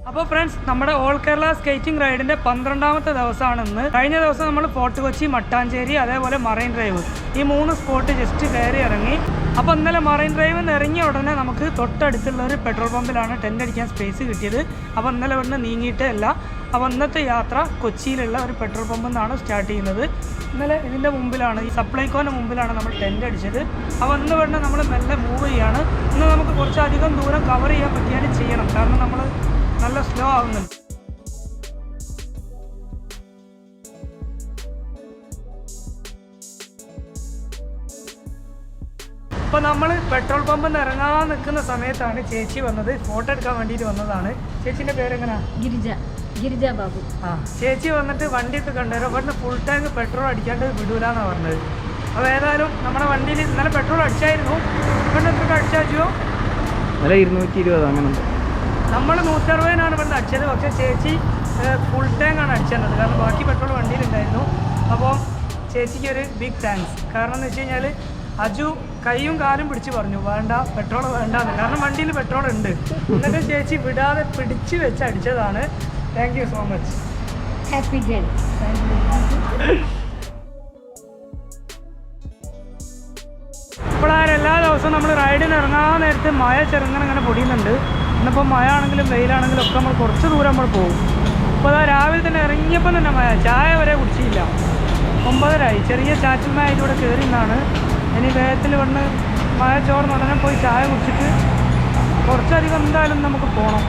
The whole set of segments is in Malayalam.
അപ്പോൾ ഫ്രണ്ട്സ്, നമ്മുടെ ഓൾ കേരള സ്കേറ്റിംഗ് റൈഡിൻ്റെ 12ാമത്തെ ദിവസമാണ് ഇന്ന്. കഴിഞ്ഞ ദിവസം നമ്മൾ ഫോർട്ട് കൊച്ചി, മട്ടാഞ്ചേരി, അതേപോലെ മറൈൻ ഡ്രൈവ്, ഈ 3 സ്പോട്ട് ജസ്റ്റ് കയറി ഇറങ്ങി. അപ്പോൾ ഇന്നലെ മറൈൻ ഡ്രൈവിൽ നിന്ന് ഇറങ്ങിയ ഉടനെ നമുക്ക് തൊട്ടടുത്തുള്ള ഒരു പെട്രോൾ പമ്പിലാണ് ടെൻ്റ് അടിക്കാൻ സ്പേസ് കിട്ടിയത്. അപ്പോൾ ഇന്നലെ ഇവിടുന്ന് നീങ്ങിയിട്ടേ അല്ല. അപ്പോൾ ഇന്നത്തെ യാത്ര കൊച്ചിയിലുള്ള ഒരു പെട്രോൾ പമ്പിൽ നിന്നാണ് സ്റ്റാർട്ട് ചെയ്യുന്നത്. ഇന്നലെ ഇതിൻ്റെ മുമ്പിലാണ്, ഈ സപ്ലൈകോൻ്റെ മുമ്പിലാണ് നമ്മൾ ടെൻ്റ് അടിച്ചത്. അപ്പോൾ ഇന്ന് വേണ്ട നമ്മൾ മെല്ലെ മൂവ് ചെയ്യാണ്. ഇന്ന് നമുക്ക് കുറച്ചധികം ദൂരം കവർ ചെയ്യാൻ പറ്റിയാലും ചെയ്യണം, കാരണം നമ്മൾ നല്ല സ്ലോ ആവുന്നുണ്ട്. ഇപ്പോൾ നമ്മൾ പെട്രോൾ പമ്പിൽ നിന്ന് ഇറങ്ങാൻ നിൽക്കുന്ന സമയത്താണ് ചേച്ചി വന്നത്. ഫോട്ടോ എടുക്കാൻ വേണ്ടിയിട്ട് വന്നതാണ്. ചേച്ചീൻ്റെ പേരെങ്ങനെയാ? ഗിരിജ ബാബു. ചേച്ചി വന്നിട്ട് വണ്ടിയൊക്കെ കണ്ടുവരും. ഇവിടുന്ന് ഫുൾ ടാങ്ക് പെട്രോൾ അടിക്കാണ്ട് വിടൂലെന്നാണ് പറഞ്ഞത്. അപ്പോൾ ഏതായാലും നമ്മുടെ വണ്ടിയിൽ ഇന്നലെ പെട്രോൾ അടിച്ചായിരുന്നു. ഇവിടുന്ന് എത്ര അടിച്ചാച്ചോ? 220 അങ്ങനെ. നമ്മൾ 160-നാണ് ഇവിടുന്ന് അടിച്ചത്. പക്ഷേ ചേച്ചി ഫുൾ ടാങ്കാണ് അടിച്ചത്, കാരണം ബാക്കി പെട്രോൾ വണ്ടിയിലുണ്ടായിരുന്നു. അപ്പോൾ ചേച്ചിക്ക് ഒരു ബിഗ് താങ്ക്സ്. കാരണം എന്ന് വെച്ച് കഴിഞ്ഞാൽ അജു കൈയും കാലും പിടിച്ച് പറഞ്ഞു വേണ്ട, പെട്രോൾ വേണ്ടാന്ന്, കാരണം വണ്ടിയിൽ പെട്രോൾ ഉണ്ട്. എന്നിട്ട് ചേച്ചി വിടാതെ പിടിച്ച് വെച്ച് അടിച്ചതാണ്. Thank you so much. Happy day. ഇപ്പോഴാണ് എല്ലാ ദിവസവും നമ്മൾ റൈഡിന് ഇറങ്ങാൻ നേരത്ത് മഴ ചെറുങ്ങനെ പൊടിയുന്നുണ്ട്. ഇന്നിപ്പോൾ മഴ ആണെങ്കിലും വെയിലാണെങ്കിലും ഒക്കെ നമ്മൾ കുറച്ച് ദൂരം നമ്മൾ പോകും. അപ്പോൾ അതാ രാവിലെ തന്നെ ഇറങ്ങിയപ്പോൾ തന്നെ മഴ, ചായ വരെ കുടിച്ചില്ല. 9:30 ചെറിയ ചാറ്റൽ മഴ ഇതിലൂടെ കയറി നിന്നാണ്. ഇനി വേഗത്തിൽ വന്ന് മഴ ചോർന്ന് ഉടനെ പോയി ചായ കുടിച്ചിട്ട് കുറച്ചധികം എന്തായാലും നമുക്ക് പോകണം.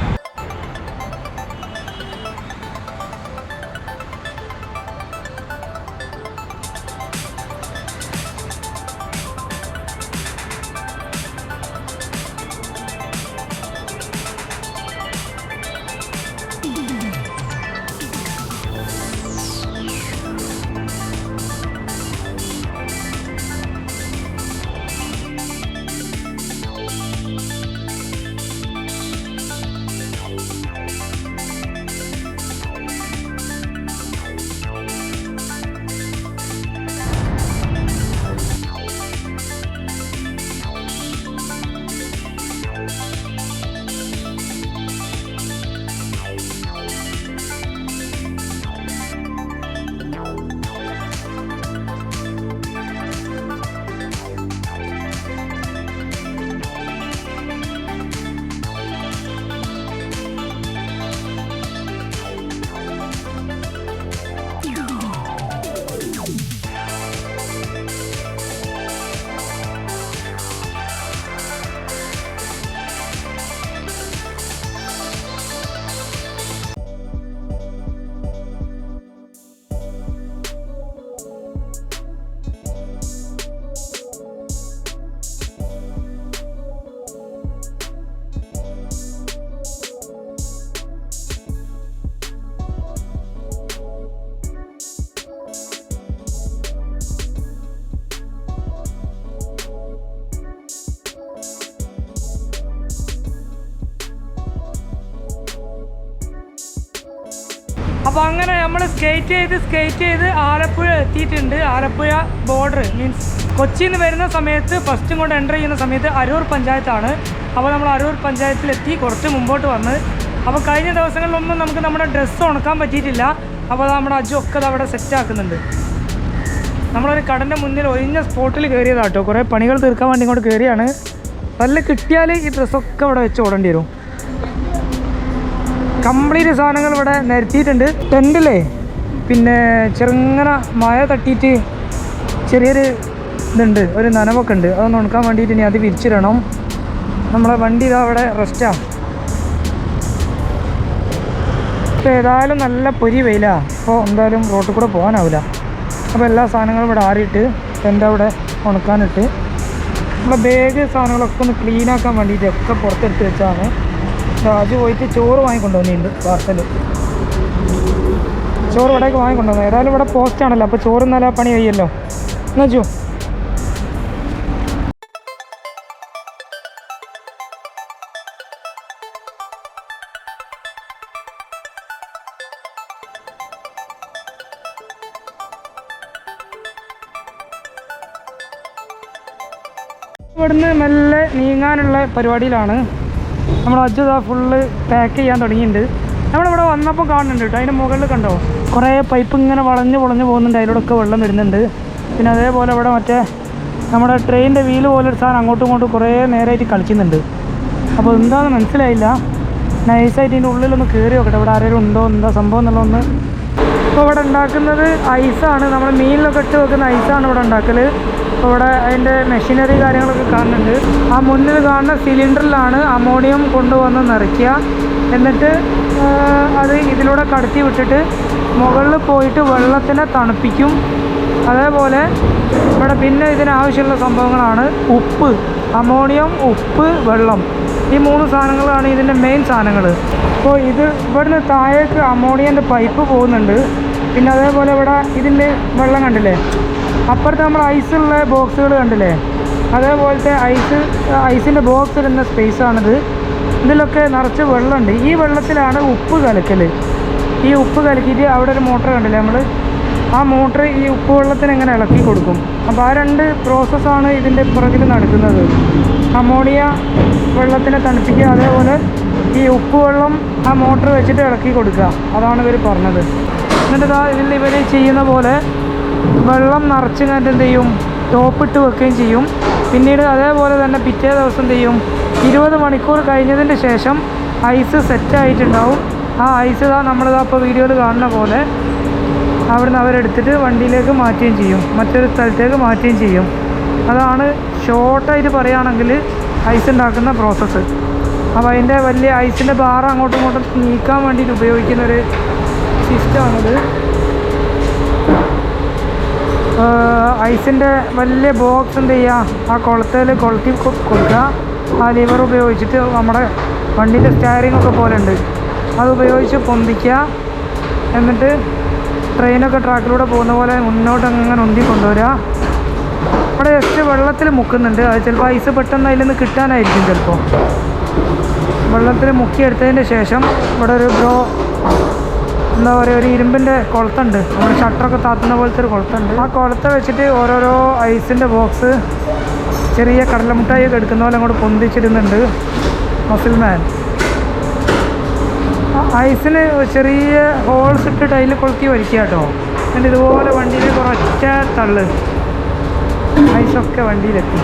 അപ്പോൾ അങ്ങനെ നമ്മൾ സ്കേറ്റ് ചെയ്ത് ആലപ്പുഴ എത്തിയിട്ടുണ്ട്. ആലപ്പുഴ ബോർഡർ മീൻസ് കൊച്ചിയിൽ നിന്ന് വരുന്ന സമയത്ത് ഫസ്റ്റ് ഇങ്ങോട്ട് എൻ്റർ ചെയ്യുന്ന സമയത്ത് അരൂർ പഞ്ചായത്താണ്. അപ്പോൾ നമ്മൾ അരൂർ പഞ്ചായത്തിലെത്തി കുറച്ച് മുമ്പോട്ട് വന്ന്. അപ്പോൾ കഴിഞ്ഞ ദിവസങ്ങളിലൊന്നും നമുക്ക് നമ്മുടെ ഡ്രസ്സ് ഉണക്കാൻ പറ്റിയിട്ടില്ല. അപ്പോൾ നമ്മുടെ അജു ഒക്കെ അവിടെ സെറ്റാക്കുന്നുണ്ട്. നമ്മളൊരു കടൻ്റെ മുന്നിൽ ഒഴിഞ്ഞ സ്പോട്ടിൽ കയറിയതാട്ടോ. കുറേ പണികൾ തീർക്കാൻ വേണ്ടി ഇങ്ങോട്ട് കയറിയാണ്. നല്ല കിട്ടിയാൽ ഈ ഡ്രസ്സൊക്കെ ഇവിടെ വെച്ച് ഓടേണ്ടി വരും. കംപ്ലീറ്റ് സാധനങ്ങൾ ഇവിടെ നിരത്തിയിട്ടുണ്ട്. ടെൻറ്റിലേ പിന്നെ ചെറുങ്ങനെ മഴ തട്ടിയിട്ട് ചെറിയൊരു ഇതുണ്ട്, ഒരു നനവൊക്കെ ഉണ്ട്. അതൊന്ന് ഉണക്കാൻ വേണ്ടിയിട്ട് ഇനി അത് വിരിച്ചിടണം. നമ്മളെ വണ്ടി ഇതാ അവിടെ റെസ്റ്റാണ്. ഇപ്പോൾ ഏതായാലും നല്ല പൊരി വെയിലാണ്. അപ്പോൾ എന്തായാലും റോട്ടിൽ കൂടെ പോകാനാവില്ല. അപ്പോൾ എല്ലാ സാധനങ്ങളും ഇവിടെ ആറിയിട്ട് ടെൻ്റ് അവിടെ ഉണക്കാനിട്ട് നമ്മളെ ബാഗ് സാധനങ്ങളൊക്കെ ഒന്ന് ക്ലീനാക്കാൻ വേണ്ടിയിട്ട് ഒക്കെ പുറത്തെടുത്ത് വെച്ചാണ്. രാജു പോയിട്ട് ചോറ് വാങ്ങിക്കൊണ്ടുവന്നിട്ടുണ്ട്. പാർസൽ ചോറ് ഇവിടേക്ക് വാങ്ങിക്കൊണ്ടുവന്നു. ഏതായാലും ഇവിടെ പോസ്റ്റാണല്ലോ, അപ്പോൾ ചോറ് നല്ല പണി കഴിയല്ലോ. എന്നാ ഇവിടുന്ന് മെല്ലെ നീങ്ങാനുള്ള പരിപാടിയിലാണ്. നമ്മൾ അജുദാ ഫുള്ള് പാക്ക് ചെയ്യാൻ തുടങ്ങിയിട്ടുണ്ട്. നമ്മളിവിടെ വന്നപ്പോൾ കാണുന്നുണ്ട് കേട്ടോ, അതിൻ്റെ മുകളിൽ കണ്ടോ കുറേ പൈപ്പ് ഇങ്ങനെ വളഞ്ഞ് പോകുന്നുണ്ട്, അതിലൂടെയൊക്കെ വെള്ളം വരുന്നുണ്ട്. പിന്നെ അതേപോലെ ഇവിടെ മറ്റേ നമ്മുടെ ട്രെയിനിൻ്റെ വീല് പോലൊരു സാധനം അങ്ങോട്ടും ഇങ്ങോട്ടും കുറേ നേരമായിട്ട് കളിക്കുന്നുണ്ട്. അപ്പോൾ എന്താണെന്ന് മനസ്സിലായില്ല. നൈസായിട്ട് ഇതിൻ്റെ ഉള്ളിലൊന്ന് കയറി നോക്കട്ടെ, ഇവിടെ ആരെങ്കിലും ഉണ്ടോ, എന്താ സംഭവം എന്നുള്ളതൊന്ന്. ഇപ്പോൾ ഇവിടെ ഉണ്ടാക്കുന്നത് ഐസാണ്, നമ്മൾ മീനിലൊക്കെ ഇട്ട് വെക്കുന്ന ഐസാണ് ഇവിടെ ഉണ്ടാക്കൽ. അപ്പോൾ ഇവിടെ അതിൻ്റെ മെഷീനറി കാര്യങ്ങളൊക്കെ കാണുന്നുണ്ട്. ആ മുന്നിൽ കാണുന്ന സിലിണ്ടറിലാണ് അമോണിയം കൊണ്ടുവന്ന് നിറയ്ക്കുക. എന്നിട്ട് അത് ഇതിലൂടെ കടത്തി വിട്ടിട്ട് മുകളിൽ പോയിട്ട് വെള്ളത്തിനെ തണുപ്പിക്കും. അതേപോലെ ഇവിടെ പിന്നെ ഇതിനാവശ്യമുള്ള സംഭവങ്ങളാണ് ഉപ്പ്, അമോണിയം, ഉപ്പ്, വെള്ളം. ഈ 3 സാധനങ്ങളാണ് ഇതിൻ്റെ മെയിൻ സാധനങ്ങൾ. അപ്പോൾ ഇത് ഇവിടുന്ന് താഴേക്ക് അമോണിയൻ്റെ പൈപ്പ് പോകുന്നുണ്ട്. പിന്നെ അതേപോലെ ഇവിടെ ഇതിൻ്റെ വെള്ളം കണ്ടില്ലേ, അപ്പുറത്ത് നമ്മൾ ഐസുള്ള ബോക്സുകൾ കണ്ടില്ലേ, അതേപോലത്തെ ഐസിൻ്റെ ബോക്സ് ഇടുന്ന സ്പേസാണിത്. ഇതിലൊക്കെ നിറച്ച് വെള്ളമുണ്ട്. ഈ വെള്ളത്തിലാണ് ഉപ്പ് കലക്കൽ. ഈ ഉപ്പ് കലക്കിയിട്ട് അവിടെ ഒരു മോട്ടർ കണ്ടില്ലേ നമ്മൾ, ആ മോട്ടർ ഈ ഉപ്പ് വെള്ളത്തിന് എങ്ങനെ ഇളക്കി കൊടുക്കും. അപ്പോൾ ആ 2 പ്രോസസ്സാണ് ഇതിൻ്റെ പുറകിൽ നടക്കുന്നത്. അമോണിയ വെള്ളത്തിനെ തണുപ്പിക്കുക, അതേപോലെ ഈ ഉപ്പ് വെള്ളം ആ മോട്ടർ വെച്ചിട്ട് ഇളക്കി കൊടുക്കുക. അതാണ് ഇവർ പറഞ്ഞത്. എന്നിട്ട് ഇതിൽ ഇവർ ചെയ്യുന്ന പോലെ വെള്ളം നിറച്ച് കഴിഞ്ഞിട്ട് എന്ത് ചെയ്യും, ടോപ്പിട്ട് വെക്കുകയും ചെയ്യും. പിന്നീട് അതേപോലെ തന്നെ പിറ്റേ ദിവസം എന്ത് ചെയ്യും, 20 മണിക്കൂർ കഴിഞ്ഞതിന് ശേഷം ഐസ് സെറ്റായിട്ടുണ്ടാവും. ആ ഐസ് നമ്മളിതാ ഇപ്പോൾ വീഡിയോയിൽ കാണുന്ന പോലെ അവിടുന്ന് അവരെടുത്തിട്ട് വണ്ടിയിലേക്ക് മാറ്റുകയും ചെയ്യും, മറ്റൊരു സ്ഥലത്തേക്ക് മാറ്റുകയും ചെയ്യും. അതാണ് ഷോർട്ടായിട്ട് പറയുകയാണെങ്കിൽ ഐസ് ഉണ്ടാക്കുന്ന പ്രോസസ്സ്. അപ്പോൾ അതിൻ്റെ വലിയ ഐസിൻ്റെ ബാർ അങ്ങോട്ടും ഇങ്ങോട്ടും നീക്കാൻ വേണ്ടിയിട്ട് ഉപയോഗിക്കുന്നൊരു സിസ്റ്റമാണിത്. ഐസിൻ്റെ വലിയ ബോക്സ് എന്ത് ചെയ്യുക, ആ കുളത്തിൽ കൊളുത്തി കൊടുക്കുക. ആ ലിവർ ഉപയോഗിച്ചിട്ട് നമ്മുടെ വണ്ടീൻ്റെ സ്റ്റയറിംഗ് ഒക്കെ പോലെ ഉണ്ട്, അത് ഉപയോഗിച്ച് പൊന്തിക്കുക. എന്നിട്ട് ട്രെയിനൊക്കെ ട്രാക്കിലൂടെ പോകുന്ന പോലെ മുന്നോട്ട് അങ്ങനെ ഉന്തി കൊണ്ടുവരിക. ഇവിടെ ജസ്റ്റ് വെള്ളത്തിൽ മുക്കുന്നുണ്ട്. അത് ചിലപ്പോൾ ഐസ് പെട്ടെന്ന് അതിൽ നിന്ന് കിട്ടാനായിരിക്കും. ചിലപ്പോൾ വെള്ളത്തിൽ മുക്കിയെടുത്തതിൻ്റെ ശേഷം ഇവിടെ ഒരു എന്താ പറയുക, ഒരു ഇരുമ്പിൻ്റെ കുളത്തുണ്ട്, നമ്മൾ ഷട്ടറൊക്കെ താത്തുന്ന പോലത്തെ ഒരു കുളത്തുണ്ട്. ആ കുളത്ത വെച്ചിട്ട് ഓരോരോ ഐസിൻ്റെ ബോക്സ് ചെറിയ കടലമുട്ടായി എടുക്കുന്ന പോലെ അങ്ങോട്ട് പൊന്തിച്ചിടുന്നുണ്ട് മസിൽമാൻ. ഐസിന് ചെറിയ ഹോൾസ് ഇട്ടിട്ട് അതിൽ കൊളുത്തി വലിക്കുക കേട്ടോ. എന്നിട്ട് ഇതുപോലെ വണ്ടിയിൽ കുറച്ച തള്ള് ഐസൊക്കെ വണ്ടിയിലെത്തി.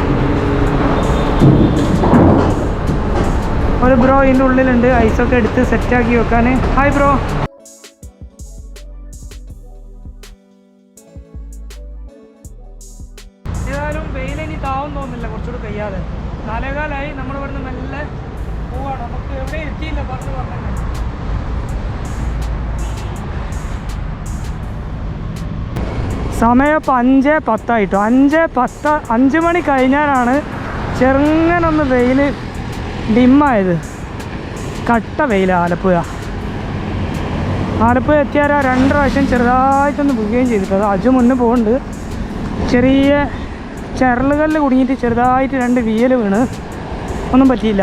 ഒരു ബ്രോ ഇതിൻ്റെ ഉള്ളിലുണ്ട് ഐസൊക്കെ എടുത്ത് സെറ്റാക്കി വെക്കാൻ. Hi bro. ഏതായാലും വെയിലിനി താവും തോന്നുന്നില്ല, കുറച്ചുകൂടി കഴിയാതെ 4:15 നമ്മളിവിടുന്ന് മെല്ലെ പോവാണ്. നമുക്ക് എവിടെ എത്തിയില്ല പറഞ്ഞു. സമയം ഇപ്പോൾ 5:10 5 മണി കഴിഞ്ഞാലാണ് ചെറുങ്ങനൊന്ന് വെയിൽ ഡിമ്മായത്. കട്ട വെയിൽ. ആലപ്പുഴ എത്തിയാൽ 2 പ്രാവശ്യം ചെറുതായിട്ടൊന്ന് പോവുകയും ചെയ്തിട്ട് അത് മുന്നേ പോകുന്നുണ്ട്. ചെറിയ ചരലുകളിൽ കുടുങ്ങിയിട്ട് ചെറുതായിട്ട് 2 വീയൽ വീണ്, ഒന്നും പറ്റിയില്ല.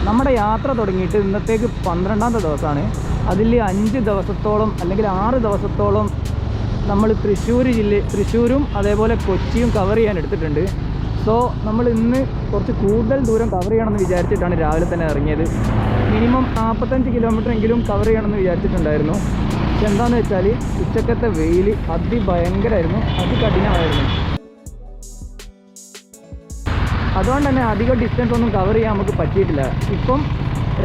നമ്മുടെ യാത്ര തുടങ്ങിയിട്ട് ഇന്നത്തേക്ക് 12ാമത്തെ ദിവസമാണ്. അതിൽ 5 ദിവസത്തോളം അല്ലെങ്കിൽ 6 ദിവസത്തോളം നമ്മൾ തൃശ്ശൂരും അതേപോലെ കൊച്ചിയും കവർ ചെയ്യാൻ എടുത്തിട്ടുണ്ട്. സോ നമ്മൾ ഇന്ന് കുറച്ച് കൂടുതൽ ദൂരം കവർ ചെയ്യണമെന്ന് വിചാരിച്ചിട്ടാണ് രാവിലെ തന്നെ ഇറങ്ങിയത്. മിനിമം 45 കിലോമീറ്റർ എങ്കിലും കവർ ചെയ്യണമെന്ന് വിചാരിച്ചിട്ടുണ്ടായിരുന്നു. പക്ഷെ എന്താണെന്ന് വെച്ചാൽ ഉച്ചക്കത്തെ വെയിൽ അതിഭയങ്കരമായിരുന്നു, അതികഠിനമായിരുന്നു. അതുകൊണ്ട് തന്നെ അധികം ഡിസ്റ്റൻസ് ഒന്നും കവർ ചെയ്യാൻ നമുക്ക് പറ്റിയിട്ടില്ല. ഇപ്പം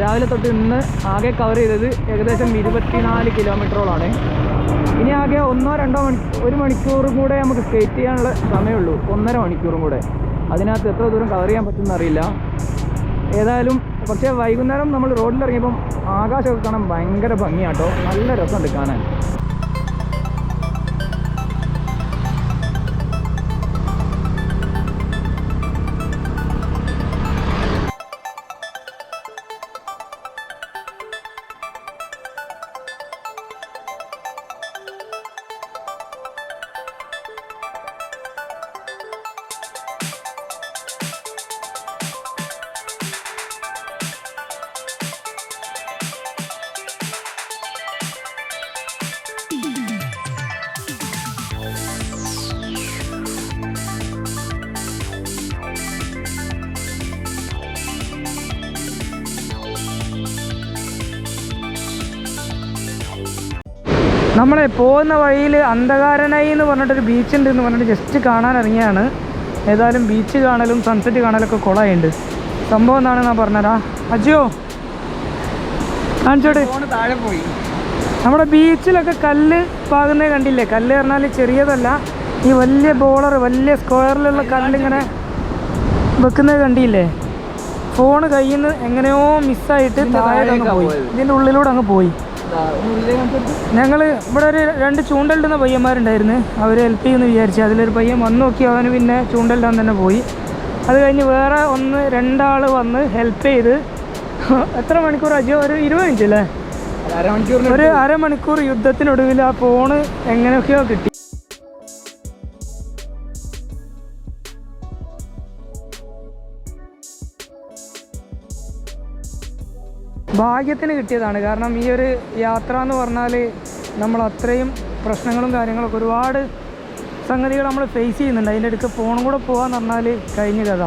രാവിലെ തൊട്ട് ഇന്ന് ആകെ കവർ ചെയ്തത് ഏകദേശം 24 കിലോമീറ്ററോളാണ്. ഇനി ആകെ 1 മണിക്കൂറും കൂടെ നമുക്ക് സ്കേറ്റ് ചെയ്യാനുള്ള സമയമുള്ളൂ. 1.5 മണിക്കൂറും കൂടെ. അതിനകത്ത് എത്ര ദൂരം കവർ ചെയ്യാൻ പറ്റുമെന്ന് അറിയില്ല. ഏതായാലും പക്ഷേ വൈകുന്നേരം നമ്മൾ റോഡിലിറങ്ങിയപ്പം ആകാശമൊക്കെ കാണാൻ ഭയങ്കര ഭംഗിയാട്ടോ, നല്ല രസമുണ്ട് കാണാൻ. നമ്മളെ പോകുന്ന വഴിയിൽ അന്ധകാരനായി എന്ന് പറഞ്ഞിട്ടൊരു ബീച്ച് ഉണ്ട് എന്ന് പറഞ്ഞിട്ട് ജസ്റ്റ് കാണാൻ ഇറങ്ങിയാണ്. ഏതായാലും ബീച്ച് കാണലും സൺസെറ്റ് കാണലൊക്കെ കുളമുണ്ട്. സംഭവം എന്താണെന്ന് ഞാൻ പറഞ്ഞുതരാ. അജോ കാണിച്ചോട്ട്. താഴെ പോയി. നമ്മുടെ ബീച്ചിലൊക്കെ കല്ല് പാകുന്നത് കണ്ടില്ലേ? കല്ല് പറഞ്ഞാൽ ചെറിയതല്ല, ഈ വലിയ ബോളർ വലിയ സ്ക്വയറിലുള്ള കല്ലിങ്ങനെ വെക്കുന്നത് കണ്ടില്ലേ? ഫോണ് കയ്യിൽ നിന്ന് എങ്ങനെയോ മിസ്സായിട്ട് താഴെ അങ്ങ് പോയി. ഇതിൻ്റെ ഉള്ളിലൂടെ അങ്ങ് പോയി. ഞങ്ങൾ ഇവിടെ ഒരു 2 ചൂണ്ടലിടുന്ന പയ്യന്മാരുണ്ടായിരുന്നു. അവർ ഹെൽപ്പ് ചെയ്യുമെന്ന് വിചാരിച്ചു. അതിലൊരു പയ്യൻ വന്ന് നോക്കി, അവന് പിന്നെ ചൂണ്ടലിടാൻ തന്നെ പോയി. അത് കഴിഞ്ഞ് വേറെ 2 ആൾ വന്ന് ഹെൽപ്പ് ചെയ്ത്. എത്ര മണിക്കൂർ അജോ? ഒരു 20 മിനിറ്റ് അല്ലേ? ഒരു അരമണിക്കൂർ യുദ്ധത്തിനൊടുവിൽ ആ ഫോണ് എങ്ങനെയൊക്കെയോ കിട്ടി. ഭാഗ്യത്തിന് കിട്ടിയതാണ്. കാരണം ഈ ഒരു യാത്ര എന്ന് പറഞ്ഞാൽ നമ്മൾ അത്രയും പ്രശ്നങ്ങളും കാര്യങ്ങളൊക്കെ ഒരുപാട് സംഗതികൾ നമ്മൾ ഫേസ് ചെയ്യുന്നുണ്ട്. അതിൻ്റെ അടുക്ക് ഫോണും കൂടെ പോകാമെന്ന് പറഞ്ഞാൽ കഴിഞ്ഞ കഥ.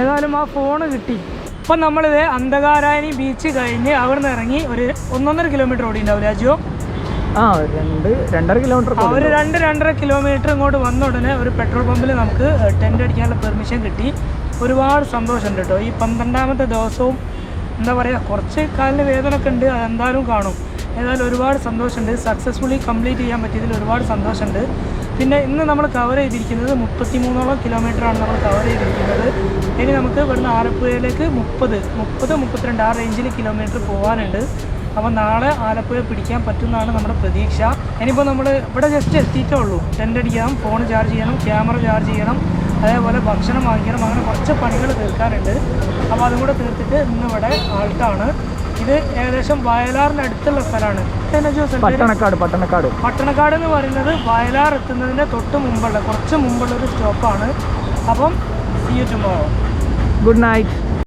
ഏതായാലും ആ ഫോണ് കിട്ടി. അപ്പം നമ്മളിത് അന്ധകാരായനി ബീച്ച് കഴിഞ്ഞ് അവിടെ നിന്ന് ഇറങ്ങി ഒരു 1.5 കിലോമീറ്റർ ഓടിയിട്ടുണ്ടാവില്ല അജോ? 2.5 കിലോമീറ്റർ. ഒരു 2-2.5 കിലോമീറ്റർ ഇങ്ങോട്ട് വന്ന ഉടനെ ഒരു പെട്രോൾ പമ്പിൽ നമുക്ക് ടെൻ്റ് അടിക്കാനുള്ള പെർമിഷൻ കിട്ടി. ഒരുപാട് സന്തോഷമുണ്ട് കേട്ടോ. ഈ 12ാമത്തെ ദിവസവും എന്താ പറയുക, കുറച്ച് കാലിന് വേദനയൊക്കെ ഉണ്ട്, അതെന്തായാലും കാണും. ഏതായാലും ഒരുപാട് സന്തോഷമുണ്ട്. സക്സസ്ഫുള്ളി കംപ്ലീറ്റ് ചെയ്യാൻ പറ്റിയതിൽ ഒരുപാട് സന്തോഷമുണ്ട്. പിന്നെ ഇന്ന് നമ്മൾ കവർ ചെയ്തിരിക്കുന്നത് 33ഓളം കിലോമീറ്ററാണ് നമ്മൾ കവർ ചെയ്തിരിക്കുന്നത്. ഇനി നമുക്ക് ഇവിടുന്ന് ആലപ്പുഴയിലേക്ക് 30-32 ആ റേഞ്ചിൽ കിലോമീറ്റർ പോകാനുണ്ട്. അപ്പോൾ നാളെ ആലപ്പുഴ പിടിക്കാൻ പറ്റുമെന്നാണ് നമ്മുടെ പ്രതീക്ഷ. ഇനിയിപ്പോൾ നമ്മൾ ഇവിടെ ജസ്റ്റ് എത്തിയിട്ടേ ഉള്ളൂ. ടെൻ്റ് അടിക്കണം, ഫോൺ ചാർജ് ചെയ്യണം, ക്യാമറ ചാർജ് ചെയ്യണം, അതേപോലെ ഭക്ഷണം വാങ്ങിക്കണം. അങ്ങനെ കുറച്ച് പണികൾ തീർക്കാനുണ്ട്. അപ്പോൾ അതും കൂടെ തീർത്തിട്ട് ഇന്നിവിടെ ആൾട്ടാണ്. ഇത് ഏകദേശം വയലാറിൻ്റെ അടുത്തുള്ള സ്ഥലമാണ്. പട്ടണക്കാട് എന്ന് പറയുന്നത് വയലാർ എത്തുന്നതിൻ്റെ തൊട്ട് മുമ്പുള്ള കുറച്ച് മുമ്പുള്ളൊരു സ്റ്റോപ്പാണ്. അപ്പം see you tomorrow. Good night.